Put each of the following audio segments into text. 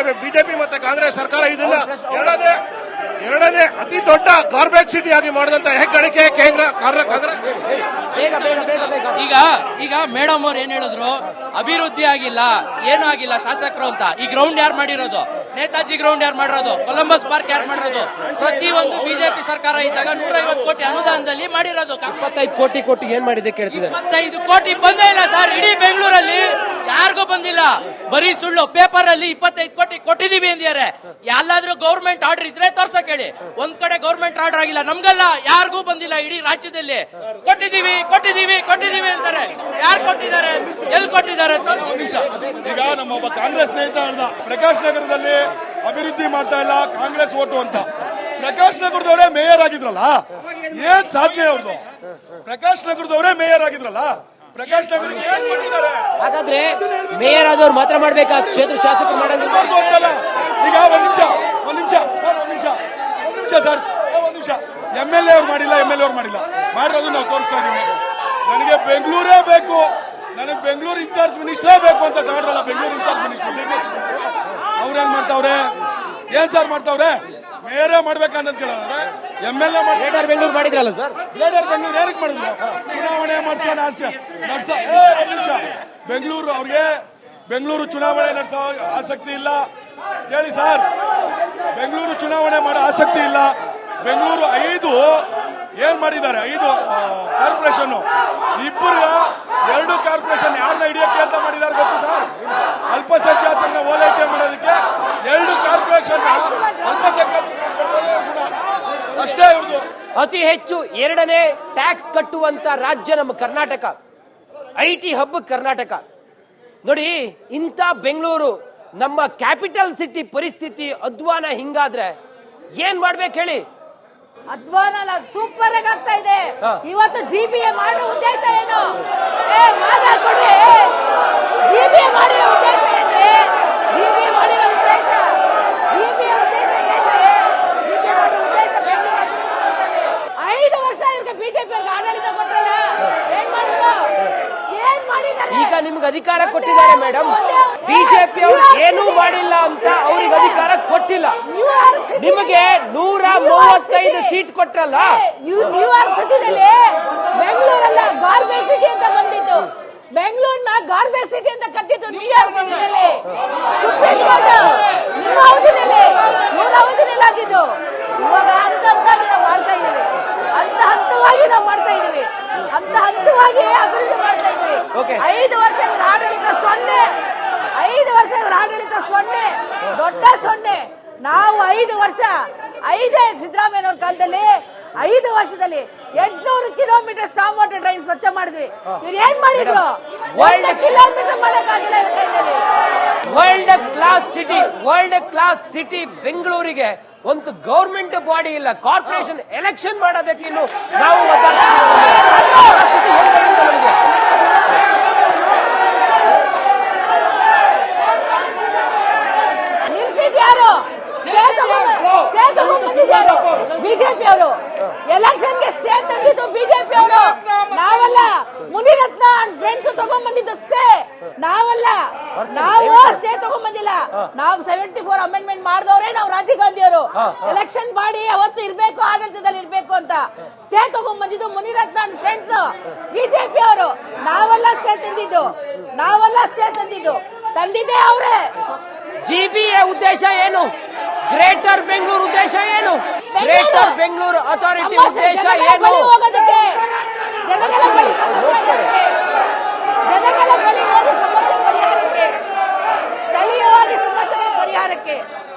ಅಂದ್ರೆ ಬಿಜೆಪಿ ಮತ್ತೆ ಕಾಂಗ್ರೆಸ್ ಸರ್ಕಾರ ಇದನ್ನ ಎರಡನೇ ಅತಿ ದೊಡ್ಡ ಗಾರ್ಬೇಜ್ ಸಿಟಿ ಆಗಿ ಮಾಡಿದಂತ ಹೆಗ್ಗಳಿಕೆ ಕಾಂಗ್ರೆಸ್. ಈಗ ಮೇಡಮ್ ಅವ್ರು ಏನ್ ಹೇಳಿದ್ರು, ಅಭಿವೃದ್ಧಿ ಆಗಿಲ್ಲ, ಏನೂ ಆಗಿಲ್ಲ ಶಾಸಕರು ಅಂತ. ಈ ಗ್ರೌಂಡ್ ಯಾರು ಮಾಡಿರೋದು? ನೇತಾಜಿ ಗ್ರೌಂಡ್ ಯಾರು ಮಾಡಿರೋದು? ಕೊಲಂಬಸ್ ಪಾರ್ಕ್ ಯಾರು ಮಾಡಿರೋದು? ಪ್ರತಿಯೊಂದು ಬಿಜೆಪಿ ಸರ್ಕಾರ ಇದ್ದಾಗ 150 ಕೋಟಿ ಅನುದಾನದಲ್ಲಿ ಮಾಡಿರೋದು. 25 ಕೋಟಿ ಏನ್ ಮಾಡಿದೆ ಕೇಳ್ತಿದೆ. 25 ಕೋಟಿ ಬಂದೇ ಇಲ್ಲ ಸರ್, ಇಡೀ ಬೆಂಗಳೂರಲ್ಲಿ ಯಾರಿಗೂ ಬಂದಿಲ್ಲ. ಬರೀ ಸುಳ್ಳು. ಪೇಪರ್ ಅಲ್ಲಿ 25 ಕೋಟಿ ಕೊಟ್ಟಿದೀವಿ ಅಂದಿದ್ದಾರೆ. ಎಲ್ಲಾದ್ರೂ ಗೌರ್ಮೆಂಟ್ ಆರ್ಡರ್ ಇದ್ರೆ ತೋರ್ಸಕ್ ಹೇಳಿ. ಒಂದ್ ಕಡೆ ಗೌರ್ಮೆಂಟ್ ಆರ್ಡರ್ ಆಗಿಲ್ಲ, ನಮ್ಗಲ್ಲ, ಯಾರಿಗೂ ಬಂದಿಲ್ಲ. ಇಡೀ ರಾಜ್ಯದಲ್ಲಿ ಕೊಟ್ಟಿದೀವಿ ಅಂತಾರೆ. ಯಾರು ಕೊಟ್ಟಿದ್ದಾರೆ? ಎಲ್ಲಿ ಕೊಟ್ಟಿದ್ದಾರೆ? ಈಗ ನಮ್ಮ ಒಬ್ಬ ಕಾಂಗ್ರೆಸ್ ಸ್ನೇಹಿತ ಹೇಳ್ದ, ಪ್ರಕಾಶ್ ನಗರದಲ್ಲಿ ಅಭಿವೃದ್ಧಿ ಮಾಡ್ತಾ ಇಲ್ಲ, ಕಾಂಗ್ರೆಸ್ ಓಟು ಅಂತ. ಪ್ರಕಾಶ್ ನಗರದವರೇ ಮೇಯರ್ ಆಗಿದ್ರಲ್ಲ, ಏನ್ ಸಾಧ್ಯ ಅವ್ರದ್ದು? ಪ್ರಕಾಶ್ ನಗರದವರೇ ಮೇಯರ್ ಆಗಿದ್ರಲ್ಲ, ಪ್ರಕಾಶ್ ನಗರಕ್ಕೆ ಏನ್ ಕೊಟ್ಟಿದ್ದಾರೆ? ಹಾಗಾದ್ರೆ ಮೇಯರ್ ಆದವ್ರು ಮಾತ್ರ ಮಾಡ್ಬೇಕಾ? ಕ್ಷೇತ್ರ ಶಾಸಕರು ಮಾಡಂಗಿಲ್ಲ ಅಂತಲ್ಲ. ಈಗ ಒಂದ್ ನಿಮಿಷ ಸರ್, MLA ಅವ್ರು ಮಾಡಿಲ್ಲ, ಮಾಡಿರೋದು ನಾವು ತೋರಿಸ್ತಾ ಇದೀವಿ. ನನಗೆ ಬೆಂಗಳೂರೇ ಬೇಕು, ನನಗೆ ಬೆಂಗಳೂರು ಇನ್ಚಾರ್ಜ್ ಮಿನಿಸ್ಟ್ರೇ ಬೇಕು ಅಂತ ಕಾಡ್ರಲ್ಲ. ಬೆಂಗಳೂರು ಇನ್ಚಾರ್ಜ್ ಮಿನಿಸ್ಟರ್ ಅವ್ರೇನ್ ಮಾಡ್ತಾವ್ರೆ? ಏನ್ ಸರ್ ಮಾಡ್ತಾವ್ರೆ? ಮೇಯರೇ ಮಾಡ್ಬೇಕನ್ನೋದು ಕೇಳಿದ್ರೆ MLA ಗ್ರೇಟರ್ ಬೆಂಗಳೂರು ಮಾಡಿದ್ರಲ್ಲ ಸರ್. ಗ್ರೇಟರ್ ಬೆಂಗಳೂರು ಏನಕ್ಕೆ ಮಾಡಿದ್ರು? ಚುನಾವಣೆ ಬೆಂಗಳೂರು ಅವ್ರಿಗೆ ಬೆಂಗಳೂರು ಚುನಾವಣೆ ನಡೆಸೋ ಆಸಕ್ತಿ ಇಲ್ಲ. ಹೇಳಿ ಸರ್, ಬೆಂಗಳೂರು ಚುನಾವಣೆ ಮಾಡೋ ಆಸಕ್ತಿ ಇಲ್ಲ. ಬೆಂಗಳೂರು 5 ಏನ್ ಮಾಡಿದ್ದಾರೆ? 5 ಕಾರ್ಪೊರೇಷನ್, 2 ಕಾರ್ಪೊರೇಷನ್ ಯಾರನ್ನ ಹಿಡಿಯಕ್ಕೆ ಅಂತ ಮಾಡಿದ್ದಾರೆ ಗೊತ್ತು ಸರ್? ಅಲ್ಪಸಂಖ್ಯಾತರನ್ನ ಓಲೈಕೆ ಮಾಡೋದಕ್ಕೆ 2 ಕಾರ್ಪೊರೇಷನ್ ಅಲ್ಪಸಂಖ್ಯಾತರನ್ನ ಅಷ್ಟೇ ಇವ್ರದು. ಅತಿ ಹೆಚ್ಚು 2ನೇ ಟ್ಯಾಕ್ಸ್ ಕಟ್ಟುವಂತ ರಾಜ್ಯ ನಮ್ಮ ಕರ್ನಾಟಕ. IT hub Karnataka. ನೋಡಿ, ಇಂಥ ಬೆಂಗಳೂರು ನಮ್ಮ ಕ್ಯಾಪಿಟಲ್ ಸಿಟಿ ಪರಿಸ್ಥಿತಿ ಅಧ್ವಾನ ಹಿಂಗಾದ್ರೆ ಏನ್ ಮಾಡ್ಬೇಕು ಹೇಳಿ? ಅಧ್ವಾನ ಸೂಪರ್ ಆಗಿ ಆಗ್ತಾ ಇದೆ. ಇವತ್ತು GBA ಮಾಡೋ ಉದ್ದೇಶ ಏನು? ಮಾತಾಡ್ಕೊಡ್ರಿ. GBA ಮಾಡಿರೋ ಉದ್ದೇಶ ಏನ್ರಿ? GBA ಮಾಡಿರೋ ಉದ್ದೇಶ ಬೆಂಗಳೂರು 5 ವರ್ಷ ಇವ್ರಿಗೆ ಬಿಜೆಪಿ ಆಡಳಿತ ಕೊಟ್ಟರೆ ಏನ್ ಮಾಡಿದ್ರು? ಈಗ ನಿಮ್ಗೆ ಅಧಿಕಾರ ಕೊಟ್ಟಿದ್ದಾರೆ ಮೇಡಮ್. ಬಿಜೆಪಿ ಅವ್ರು ಏನೂ ಮಾಡಿಲ್ಲ ಅಂತ ಅವ್ರಿಗೆ ಅಧಿಕಾರ ಕೊಟ್ಟಿಲ್ಲ. ನಿಮಗೆ 135 ಸೀಟ್ ಕೊಟ್ರಲ್ಲ. ನ್ಯೂಯಾರ್ಕ್ ಸಿಟಿನಲ್ಲಿ ಬೆಂಗಳೂರಲ್ಲ ಗಾರ್ಬೇಜ್ ಸಿಟಿ ಅಂತ ಬಂದಿತ್ತು. ಬೆಂಗಳೂರಿನ ಗಾರ್ಬೇಜ್ ಸಿಟಿ ಅಂತ ಕತ್ತಿತ್ತು ನ್ಯೂಯಾರ್ಕ್ ಸಿಟಿನಲ್ಲಿ. ನಿಮ್ಮ ಅವಧಿನಲ್ಲಿ ಆಗಿದ್ದು. ಇವಾಗ ಹಂತವಾಗಿ ನಾವು ಮಾಡ್ತಾ ಇದ್ದೀವಿ, ಹಂತವಾಗಿ ಅಭಿವೃದ್ಧಿ ಮಾಡ್ತಾ ಇದ್ದೀವಿ. 5 ವರ್ಷಗಳ ಆಡಳಿತ 0. 5 ವರ್ಷಗಳ ಆಡಳಿತ 0, ದೊಡ್ಡ 0. ನಾವು 5 ವರ್ಷ ಸಿದ್ದರಾಮಯ್ಯ ಕಾಲದಲ್ಲಿ 5 ವರ್ಷದಲ್ಲಿ 800 ಕಿಲೋಮೀಟರ್ ಸ್ಟಾಮ್ ವಾಟರ್ ಡ್ರೈನ್ ಸ್ವಚ್ಛ ಮಾಡಿದ್ವಿ. ಇವ್ರು ಏನ್ ಮಾಡಿದ್ರು? 1 ಕಿಲೋಮೀಟರ್ ಮಾಡಕ್ಕಾಗಿಲ್ಲ. ವರ್ಲ್ಡ್ ಕ್ಲಾಸ್ ಸಿಟಿ ಬೆಂಗಳೂರಿಗೆ ಒಂದು ಗವರ್ಮೆಂಟ್ ಬಾಡಿ ಇಲ್ಲ. ಕಾರ್ಪೊರೇಷನ್ ಎಲೆಕ್ಷನ್ ಮಾಡೋದಕ್ಕೆ ಇನ್ನು ನಾವು ನಿಲ್ಸಿದ್ಯಾರು? ಬಿಜೆಪಿ ಅವರು. ಎಲೆಕ್ಷನ್ಗೆ ಸ್ಟೇ ತಂದಿದ್ದು ಬಿಜೆಪಿ ಅವರು, ನಾವಲ್ಲ. ಮುನಿರತ್ನ ಫ್ರೆಂಡ್ಸ್ ತಗೊಂಡ್ಬಂದಿದ್ದು ಸ್ಟೇ, ನಾವಲ್ಲ. ನಾವು ಸ್ಟೇ ತಗೊಂಡ್ಬಂದಿಲ್ಲ. ನಾವು 74 ಅಮೆಂಡ್ಮೆಂಟ್ ಮಾಡಿದವ್ರೆ ನಾವು. ರಾಜೀವ್ ಗಾಂಧಿ ಅವರು ಎಲೆಕ್ಷನ್ ಬಾಡಿ ಅವತ್ತು ಇರ್ಬೇಕು, ಆಡಳಿತದಲ್ಲಿ ಇರ್ಬೇಕು ಅಂತ ಸ್ಟೇ ತಗೊಂಡ್ಬಂದಿದ್ದು ಮುನಿರತ್ನ ಫ್ರೆಂಡ್ಸ್ ಬಿಜೆಪಿ ಅವರು. ನಾವಲ್ಲ ಸ್ಟೇ ತಂದಿದ್ದು, ತಂದಿದ್ದೇ ಅವರೇ. GBA ಉದ್ದೇಶ ಏನು? ಗ್ರೇಟರ್ ಬೆಂಗಳೂರು ಉದ್ದೇಶ ಏನು? ಗ್ರೇಟರ್ ಬೆಂಗಳೂರು ಅಥಾರಿಟಿ ಉದ್ದೇಶ ಏನು? ಜನಗಳ ಬಳಿ ಸಮಸ್ಯೆ ಪರಿಹಾರಕ್ಕೆ, ಸ್ಥಳೀಯವಾಗಿ ಸಮಸ್ಯೆಗಳ ಪರಿಹಾರಕ್ಕೆ.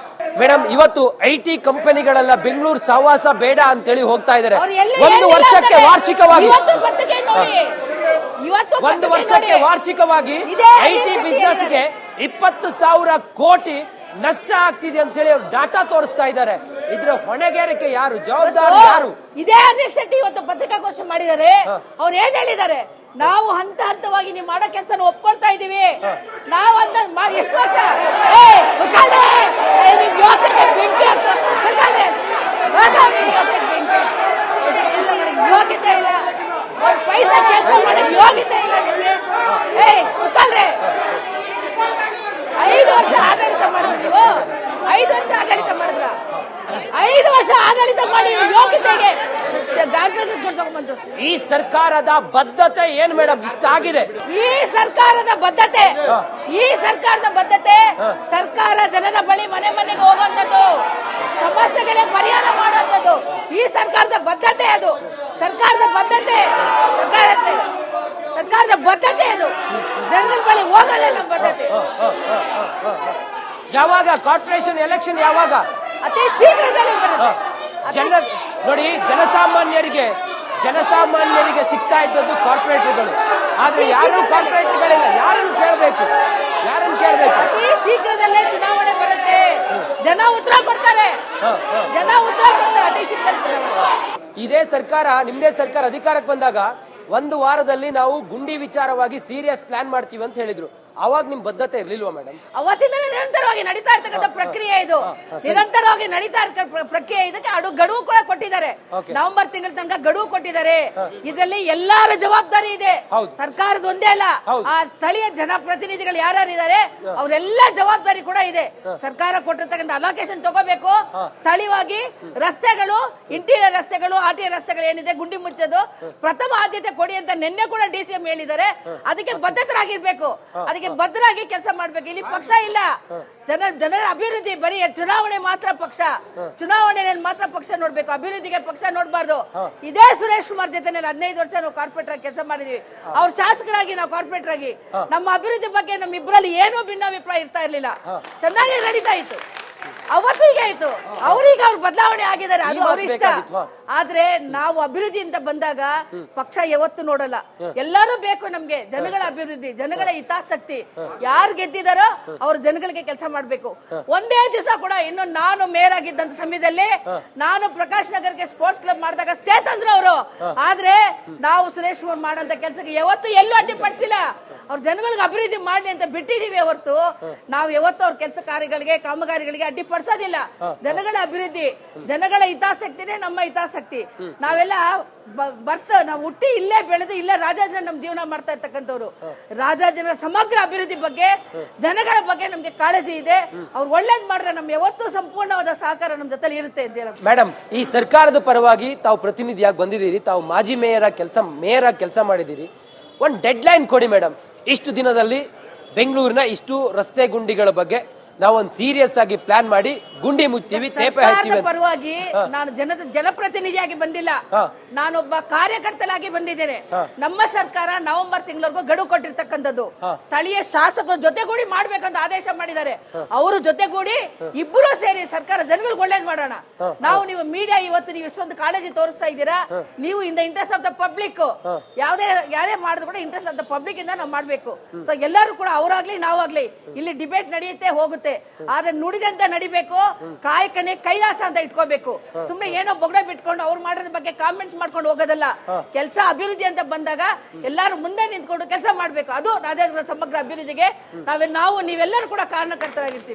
ಮೇಡಮ್, ಇವತ್ತು IT ಕಂಪನಿಗಳೆಲ್ಲ ಬೆಂಗಳೂರು ಸಹವಾಸ ಬೇಡ ಅಂತೇಳಿ ಹೋಗ್ತಾ ಇದ್ದಾರೆ. 1 ವರ್ಷಕ್ಕೆ ವಾರ್ಷಿಕವಾಗಿ IT ಬಿಸ್ನೆಸ್ಗೆ 20,000 ಕೋಟಿ ನಷ್ಟ ಆಗ್ತಿದೆ ಅಂತ ಹೇಳಿ ಅವ್ರು ಡಾಟಾ ತೋರಿಸ್ತಾ ಇದ್ದಾರೆ. ಇದ್ರ ಹೊಣೆಗಾರಿಕೆ ಯಾರು? ಜವಾಬ್ದಾರಿ ಯಾರು? ಇದೇ ಅನಿಲ್ ಶೆಟ್ಟಿ ಇವತ್ತು ಪತ್ರಿಕಾಗೋಷ್ಠಿ ಮಾಡಿದ್ದಾರೆ. ಅವ್ರು ಏನ್ ಹೇಳಿದ್ದಾರೆ? ನಾವು ಹಂತವಾಗಿ ನೀವು ಮಾಡೋ ಕೆಲಸ ಒಪ್ಕೊಳ್ತಾ ಇದೀವಿ. ನಾವು ಎಷ್ಟು ವರ್ಷ ಯೋಗ್ಯತೆ ಇಲ್ಲ, ಪೈಸಾ ಕೆಲಸ ಮಾಡಕ್ ಯೋಗ್ಯತೆ ಇಲ್ಲ ನಿಮಗೆ. 5 ವರ್ಷ ಆಡಳಿತ ಮಾಡಿದ್ರು. ಮಾಡ್ಕೊಂಡು ತಗೊಂಡ್ಬಂದು. ಈ ಸರ್ಕಾರದ ಬದ್ಧತೆ ಏನ್ ಮೇಡಮ್ ಇಷ್ಟ ಆಗಿದೆ? ಈ ಸರ್ಕಾರದ ಬದ್ಧತೆ ಸರ್ಕಾರ ಜನರ ಬಳಿ ಮನೆ ಮನೆಗೆ ಹೋಗುವಂತದ್ದು, ಸಮಸ್ಯೆಗಳಿಗೆ ಪರಿಹಾರ ಮಾಡುವಂತದ್ದು ಈ ಸರ್ಕಾರದ ಬದ್ಧತೆ. ಅದು ಸರ್ಕಾರದ ಬದ್ಧತೆ ಅದು ಜನರ ಬಳಿ ಹೋಗೋದೇ ನಮ್ಮ ಬದ್ಧತೆ. ಯಾವಾಗ ಕಾರ್ಪೊರೇಷನ್ ಎಲೆಕ್ಷನ್ ಯಾವಾಗ? ಅತಿ ಶೀಘ್ರದಲ್ಲಿ ಬರುತ್ತೆ. ನೋಡಿ, ಜನಸಾಮಾನ್ಯರಿಗೆ ಸಿಗ್ತಾ ಇದ್ದದ್ದು ಕಾರ್ಪೊರೇಟರ್ಗಳು, ಆದ್ರೆ ಯಾರು ಕಾರ್ಪೊರೇಟರ್ಗಳಿಲ್ಲ. ಯಾರನ್ನು ಕೇಳಬೇಕು? ಅತಿ ಶೀಘ್ರದಲ್ಲೇ ಚುನಾವಣೆ ಬರುತ್ತೆ. ಜನ ಉತ್ತರ ಕೊಡ್ತಾರೆ. ಅತಿ ಶೀಘ್ರದಲ್ಲಿ ಇದೇ ಸರ್ಕಾರ, ನಿಮ್ದೇ ಸರ್ಕಾರ ಅಧಿಕಾರಕ್ಕೆ ಬಂದಾಗ 1 ವಾರದಲ್ಲಿ ನಾವು ಗುಂಡಿ ವಿಚಾರವಾಗಿ ಸೀರಿಯಸ್ ಪ್ಲಾನ್ ಮಾಡ್ತೀವಿ ಅಂತ ಹೇಳಿದ್ರು. ಅವಾಗ ನಿಮ್ ಬದ್ಧತೆ ಇರ್ಲಿಲ್ವಾ ಮೇಡಮ್? ಅವತ್ತಿಂದ ನಿರಂತರವಾಗಿ ನಡೀತಾ ಇರ್ತಕ್ಕಂಥ ಪ್ರಕ್ರಿಯೆ ಇದು. ನಿರಂತರವಾಗಿ ನಡೀತಾ ಇರ್ತಕ್ಕಂಥ ಪ್ರಕ್ರಿಯೆ. ಇದಕ್ಕೆ ಗಡುವು ಕೂಡ ಕೊಟ್ಟಿದ್ದಾರೆ. ನವೆಂಬರ್ ತಿಂಗಳ ತನಕ ಗಡುವು ಕೊಟ್ಟಿದ್ದಾರೆ. ಇದರಲ್ಲಿ ಎಲ್ಲರ ಜವಾಬ್ದಾರಿ ಇದೆ, ಸರ್ಕಾರದ ಒಂದೇ ಅಲ್ಲ. ಆ ಸ್ಥಳೀಯ ಜನಪ್ರತಿನಿಧಿಗಳು ಯಾರ್ಯಾರಿದ್ದಾರೆ ಅವರೆಲ್ಲ ಜವಾಬ್ದಾರಿ ಕೂಡ ಇದೆ. ಸರ್ಕಾರ ಕೊಟ್ಟಿರ್ತಕ್ಕಂಥ ಅಲೋಕೇಶನ್ ತಗೋಬೇಕು. ಸ್ಥಳೀಯವಾಗಿ ರಸ್ತೆಗಳು, ಇಂಟೀರಿಯರ್ ರಸ್ತೆಗಳು, ಆರ್ಟಿಎ ರಸ್ತೆಗಳು ಏನಿದೆ ಗುಂಡಿ ಮುಚ್ಚೋದು ಪ್ರಥಮ ಆದ್ಯತೆ ಕೊಡಿ ಅಂತ ನಿನ್ನೆ ಕೂಡ DCM ಹೇಳಿದ್ದಾರೆ. ಅದಕ್ಕೆ ಬದ್ಧತರಾಗಿರ್ಬೇಕು, ಅದಕ್ಕೆ ಬದ್ಧರಾಗಿ ಕೆಲಸ ಮಾಡ್ಬೇಕು. ಇಲ್ಲಿ ಪಕ್ಷ ಇಲ್ಲ, ಜನರ ಅಭಿವೃದ್ಧಿ ಬರೀ ಚುನಾವಣೆ ಮಾತ್ರ ಪಕ್ಷ, ಚುನಾವಣೆಯಲ್ಲಿ ಮಾತ್ರ ಪಕ್ಷ ನೋಡ್ಬೇಕು, ಅಭಿವೃದ್ಧಿಗೆ ಪಕ್ಷ ನೋಡಬಾರ್ದು. ಇದೇ ಸುರೇಶ್ ಕುಮಾರ್ ಜೊತೆ 15 ವರ್ಷ ನಾವು ಕಾರ್ಪೊರೇಟರ್ ಆಗಿ ಕೆಲಸ ಮಾಡಿದೀವಿ. ಅವ್ರ ಶಾಸಕರಾಗಿ, ನಾವು ಕಾರ್ಪೊರೇಟರ್ ಆಗಿ ನಮ್ಮ ಅಭಿವೃದ್ಧಿ ಬಗ್ಗೆ ನಮ್ಮ ಇಬ್ಬರಲ್ಲಿ ಏನೂ ಭಿನ್ನಾಭಿಪ್ರಾಯ ಇರ್ತಾ ಇರ್ಲಿಲ್ಲ. ಚೆನ್ನಾಗಿ ನಡೀತಾ ಇತ್ತು. ಅವತ್ತು ಹೀಗೆ ಆಯ್ತು. ಅವ್ರೀಗ ಅವ್ರು ಬದಲಾವಣೆ ಆಗಿದ್ದಾರೆ, ಅದು ಅವ್ರ ಇಷ್ಟ. ಆದ್ರೆ ನಾವು ಅಭಿವೃದ್ಧಿ ಅಂತ ಬಂದಾಗ ಪಕ್ಷ ಯಾವತ್ತು ನೋಡಲ್ಲ. ಎಲ್ಲರೂ ಬೇಕು ನಮ್ಗೆ ಜನಗಳ ಅಭಿವೃದ್ಧಿ, ಜನಗಳ ಹಿತಾಸಕ್ತಿ. ಯಾರು ಗೆದ್ದಿದಾರೋ ಅವ್ರ ಜನಗಳಿಗೆ ಕೆಲಸ ಮಾಡ್ಬೇಕು. ಒಂದೇ ದಿವಸ ಕೂಡ, ಇನ್ನು ನಾನು ಮೇಯರ್ ಆಗಿದ್ದಂತ ಸಮಯದಲ್ಲಿ ನಾನು ಪ್ರಕಾಶ್ ನಗರಕ್ಕೆ ಸ್ಪೋರ್ಟ್ಸ್ ಕ್ಲಬ್ ಮಾಡಿದಾಗ ಸ್ಟೇ ತಂದ್ರು ಅವರು. ಆದ್ರೆ ನಾವು ಸುರೇಶ್ ಕುಮಾರ್ ಮಾಡಂತ ಕೆಲಸಕ್ಕೆ ಯಾವತ್ತು ಎಲ್ಲೂ ಅಡ್ಡಿಪಡಿಸಿಲ್ಲ. ಅವ್ರ ಜನಗಳಿಗೆ ಅಭಿವೃದ್ಧಿ ಮಾಡ್ಲಿ ಅಂತ ಬಿಟ್ಟಿದೀವಿ ಹೊರತು ನಾವು ಯಾವತ್ತು ಅವ್ರ ಕೆಲಸ ಕಾರ್ಯಗಳಿಗೆ, ಕಾಮಗಾರಿಗಳಿಗೆ ಅಡ್ಡಿಪಡಿಸೋದಿಲ್ಲ. ಜನಗಳ ಅಭಿವೃದ್ಧಿ, ಜನಗಳ ಹಿತಾಸಕ್ತಿನೇ ನಮ್ಮ ಹಿತಾಸಕ್ತಿ. ನಾವೆಲ್ಲ ನಾವು ಹುಟ್ಟಿ ಇಲ್ಲೇ ಬೆಳೆದು ಇಲ್ಲೇ ರಾಜಾಜನ ನಮ್ ಜೀವನ ಮಾಡ್ತಾ ಇರ್ತಕ್ಕಂಥವ್ರು. ರಾಜಾಜನ ಸಮಗ್ರ ಅಭಿವೃದ್ಧಿ ಬಗ್ಗೆ, ಜನಗಳ ಬಗ್ಗೆ ನಮ್ಗೆ ಕಾಳಜಿ ಇದೆ. ಅವ್ರು ಒಳ್ಳೇದ್ ಮಾಡಿದ್ರೆ ನಮ್ ಯಾವತ್ತೂ ಸಂಪೂರ್ಣವಾದ ಸಹಕಾರ ನಮ್ ಜೊತೆ ಇರುತ್ತೆ ಅಂತ ಹೇಳಿ. ಮೇಡಮ್, ಈ ಸರ್ಕಾರದ ಪರವಾಗಿ ತಾವು ಪ್ರತಿನಿಧಿಯಾಗಿ ಬಂದಿದ್ದೀರಿ, ತಾವು ಮಾಜಿ ಮೇಯರ್ ಆಗಿ ಕೆಲಸ ಮಾಡಿದ್ದೀರಿ. ಒಂದು ಡೆಡ್ ಲೈನ್ ಕೊಡಿ ಮೇಡಮ್. ಇಷ್ಟು ದಿನದಲ್ಲಿ ಬೆಂಗಳೂರಿನ ಇಷ್ಟು ರಸ್ತೆ ಗುಂಡಿಗಳ ಬಗ್ಗೆ ನಾವೊಂದು ಸೀರಿಯಸ್ ಆಗಿ ಪ್ಲಾನ್ ಮಾಡಿ ಗುಂಡಿ ಮುಚ್ತೀವಿ, ತೇಪೆ ಹಾಕ್ತೀವಿ. ಪರವಾಗಿ ನಾನು ಜನಪ್ರತಿನಿಧಿಯಾಗಿ ಬಂದಿಲ್ಲ, ನಾನೊಬ್ಬ ಕಾರ್ಯಕರ್ತನಾಗಿ ಬಂದಿದ್ದೇನೆ. ನಮ್ಮ ಸರ್ಕಾರ ನವೆಂಬರ್ ತಿಂಗಳವರೆಗೂ ಗಡುವು ಕೊಟ್ಟಿರ್ತಕ್ಕಂಥದ್ದು. ಸ್ಥಳೀಯ ಶಾಸಕರ ಜೊತೆಗೂಡಿ ಮಾಡ್ಬೇಕಂತ ಆದೇಶ ಮಾಡಿದ್ದಾರೆ. ಅವರು ಜೊತೆಗೂಡಿ ಇಬ್ಬರು ಸೇರಿ ಸರ್ಕಾರ ಜನಗಳಿಗೆ ಒಳ್ಳೇದ್ ಮಾಡೋಣ. ನೀವು ಮೀಡಿಯಾ ಇವತ್ತು ನೀವು ಇಷ್ಟೊಂದು ಕಾಳಜಿ ತೋರಿಸ್ತಾ ಇದ್ದೀರಾ. ನೀವು in the interest of the public ಯಾರೇ ಮಾಡಿದ್ರು ಕೂಡ ಇಂಟ್ರೆಸ್ಟ್ ಆಫ್ ದ ಪಬ್ಲಿಕ್ ಇಂದ ನಾವು ಮಾಡ್ಬೇಕು. ಸೊ ಎಲ್ಲರೂ ಕೂಡ ಅವರಾಗ್ಲಿ ನಾವಾಗ್ಲಿ ಇಲ್ಲಿ ಡಿಬೇಟ್ ನಡೆಯುತ್ತೆ, ಹೋಗುತ್ತೆ. ಆದ್ರೆ ನುಡಿದಂತೆ ನಡಿಬೇಕು. ಕಾಯಕನೇ ಕೈಲಾಸ ಅಂತ ಇಟ್ಕೋಬೇಕು. ಸುಮ್ನೆ ಏನೋ ಬೊಗಡೆ ಬಿಟ್ಕೊಂಡು ಅವ್ರು ಮಾಡೋದ್ರ ಬಗ್ಗೆ ಕಾಮೆಂಟ್ಸ್ ಮಾಡ್ಕೊಂಡು ಹೋಗೋದಲ್ಲ. ಕೆಲಸ ಅಭಿವೃದ್ಧಿ ಅಂತ ಬಂದಾಗ ಎಲ್ಲರೂ ಮುಂದೆ ನಿಂತ್ಕೊಂಡು ಕೆಲಸ ಮಾಡ್ಬೇಕು. ಅದು ರಾಜಾಜನಗರ ಸಮಗ್ರ ಅಭಿವೃದ್ಧಿಗೆ ನೀವೆಲ್ಲರೂ ಕೂಡ ಕಾರಣಕರ್ತರಾಗಿರ್ತೀವಿ.